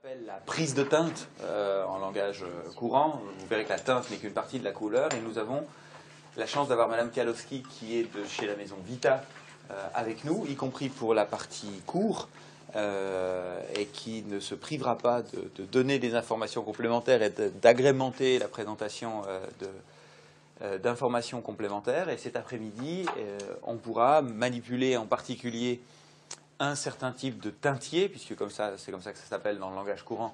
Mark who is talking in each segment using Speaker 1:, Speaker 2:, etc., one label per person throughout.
Speaker 1: appelle la prise de teinte en langage courant. Vous verrez que la teinte n'est qu'une partie de la couleur et nous avons la chance d'avoir Madame Kalowski qui est de chez la maison Vita avec nous, y compris pour la partie cours et qui ne se privera pas de donner des informations complémentaires et d'agrémenter la présentation d'informations complémentaires. Et cet après-midi, on pourra manipuler en particulier un certain type de teintier, puisque c'est comme ça que ça s'appelle dans le langage courant,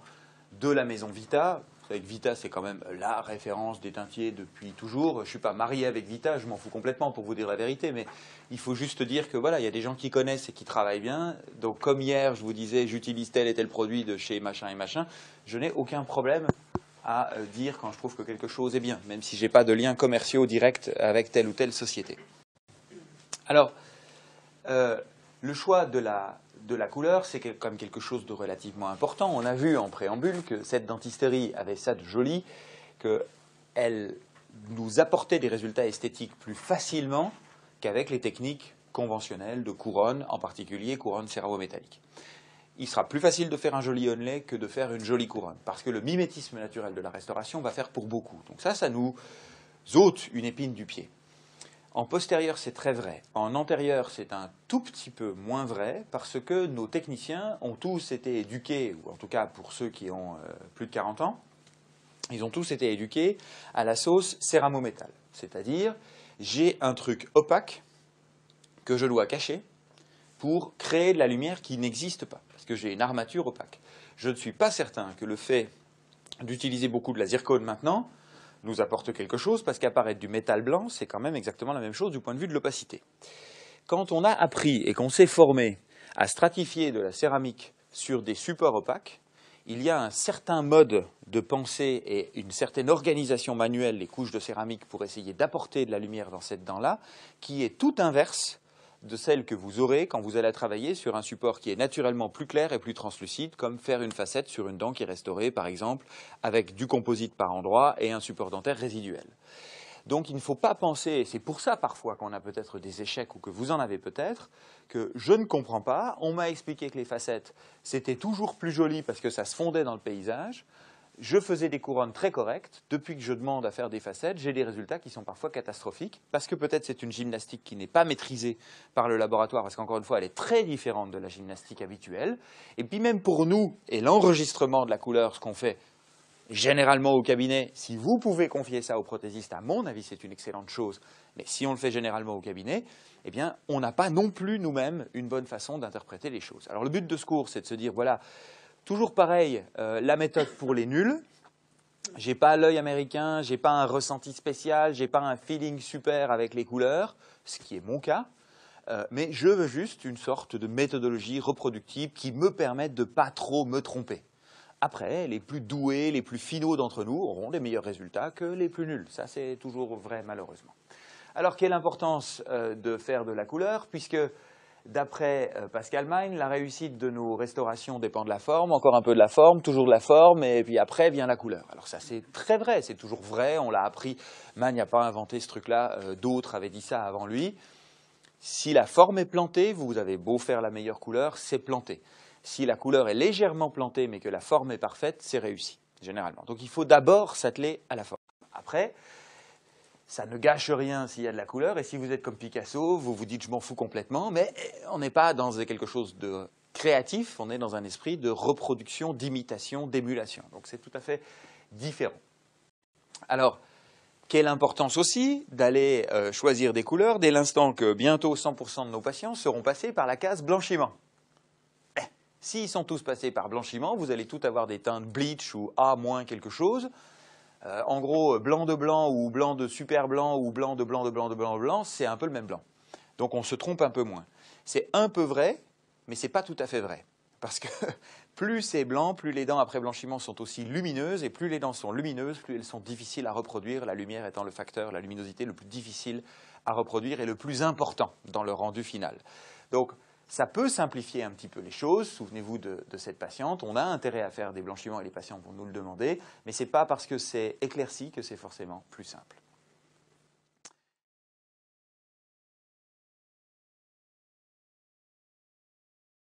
Speaker 1: de la maison Vita. Vous savez que Vita, c'est quand même la référence des teintiers depuis toujours. Je ne suis pas marié avec Vita, je m'en fous complètement pour vous dire la vérité, mais il faut juste dire que voilà, il y a des gens qui connaissent et qui travaillent bien. Donc comme hier, je vous disais, j'utilise tel et tel produit de chez machin et machin, je n'ai aucun problème à dire quand je trouve que quelque chose est bien, même si je n'ai pas de liens commerciaux directs avec telle ou telle société. Alors, le choix de la couleur, c'est quand même quelque chose de relativement important. On a vu en préambule que cette dentisterie avait ça de joli, qu'elle nous apportait des résultats esthétiques plus facilement qu'avec les techniques conventionnelles de couronne, en particulier couronne céramo-métallique. Il sera plus facile de faire un joli onlay que de faire une jolie couronne, parce que le mimétisme naturel de la restauration va faire pour beaucoup. Donc ça nous ôte une épine du pied. En postérieur, c'est très vrai. En antérieur, c'est un tout petit peu moins vrai parce que nos techniciens ont tous été éduqués, ou en tout cas pour ceux qui ont plus de 40 ans, ils ont tous été éduqués à la sauce céramo-métal. C'est-à-dire, j'ai un truc opaque que je dois cacher pour créer de la lumière qui n'existe pas, parce que j'ai une armature opaque. Je ne suis pas certain que le fait d'utiliser beaucoup de la zircone maintenant nous apporte quelque chose, parce qu'apparaître du métal blanc, c'est quand même exactement la même chose du point de vue de l'opacité. Quand on a appris et qu'on s'est formé à stratifier de la céramique sur des supports opaques, il y a un certain mode de pensée et une certaine organisation manuelle des couches de céramique pour essayer d'apporter de la lumière dans cette dent-là, qui est tout inverse de celle que vous aurez quand vous allez travailler sur un support qui est naturellement plus clair et plus translucide, comme faire une facette sur une dent qui est restaurée, par exemple, avec du composite par endroit et un support dentaire résiduel. Donc il ne faut pas penser, et c'est pour ça parfois qu'on a peut-être des échecs ou que vous en avez peut-être, que je ne comprends pas, on m'a expliqué que les facettes, c'était toujours plus joli parce que ça se fondait dans le paysage. Je faisais des couronnes très correctes. Depuis que je demande à faire des facettes, j'ai des résultats qui sont parfois catastrophiques, parce que peut-être c'est une gymnastique qui n'est pas maîtrisée par le laboratoire, parce qu'encore une fois, elle est très différente de la gymnastique habituelle. Et puis même pour nous, et l'enregistrement de la couleur, ce qu'on fait généralement au cabinet, si vous pouvez confier ça au prothésiste, à mon avis, c'est une excellente chose, mais si on le fait généralement au cabinet, eh bien, on n'a pas non plus nous-mêmes une bonne façon d'interpréter les choses. Alors le but de ce cours, c'est de se dire, voilà, toujours pareil, la méthode pour les nuls. Je n'ai pas l'œil américain, je n'ai pas un ressenti spécial, je n'ai pas un feeling super avec les couleurs, ce qui est mon cas, mais je veux juste une sorte de méthodologie reproductible qui me permette de ne pas trop me tromper. Après, les plus doués, les plus finaux d'entre nous auront des meilleurs résultats que les plus nuls. Ça, c'est toujours vrai, malheureusement. Alors, quelle importance de faire de la couleur, puisque d'après Pascal Magne, la réussite de nos restaurations dépend de la forme, encore un peu de la forme, toujours de la forme, et puis après vient la couleur. Alors ça, c'est très vrai, c'est toujours vrai, on l'a appris. Magne n'a pas inventé ce truc-là, d'autres avaient dit ça avant lui. Si la forme est plantée, vous avez beau faire la meilleure couleur, c'est planté. Si la couleur est légèrement plantée, mais que la forme est parfaite, c'est réussi, généralement. Donc il faut d'abord s'atteler à la forme. Après, ça ne gâche rien s'il y a de la couleur, et si vous êtes comme Picasso, vous vous dites « je m'en fous complètement », mais on n'est pas dans quelque chose de créatif, on est dans un esprit de reproduction, d'imitation, d'émulation. Donc c'est tout à fait différent. Alors, quelle importance aussi d'aller choisir des couleurs dès l'instant que bientôt 100% de nos patients seront passés par la case blanchiment. S'ils sont tous passés par blanchiment, vous allez tout avoir des teintes bleach ou A- quelque chose. En gros, blanc de blanc ou blanc de super blanc ou blanc de blanc de blanc de blanc de blanc, c'est un peu le même blanc. Donc on se trompe un peu moins. C'est un peu vrai, mais ce n'est pas tout à fait vrai. Parce que plus c'est blanc, plus les dents après blanchiment sont aussi lumineuses, et plus les dents sont lumineuses, plus elles sont difficiles à reproduire, la lumière étant le facteur, la luminosité le plus difficile à reproduire et le plus important dans le rendu final. Donc ça peut simplifier un petit peu les choses. Souvenez-vous de cette patiente. On a intérêt à faire des blanchiments et les patients vont nous le demander, mais ce n'est pas parce que c'est éclairci que c'est forcément plus simple.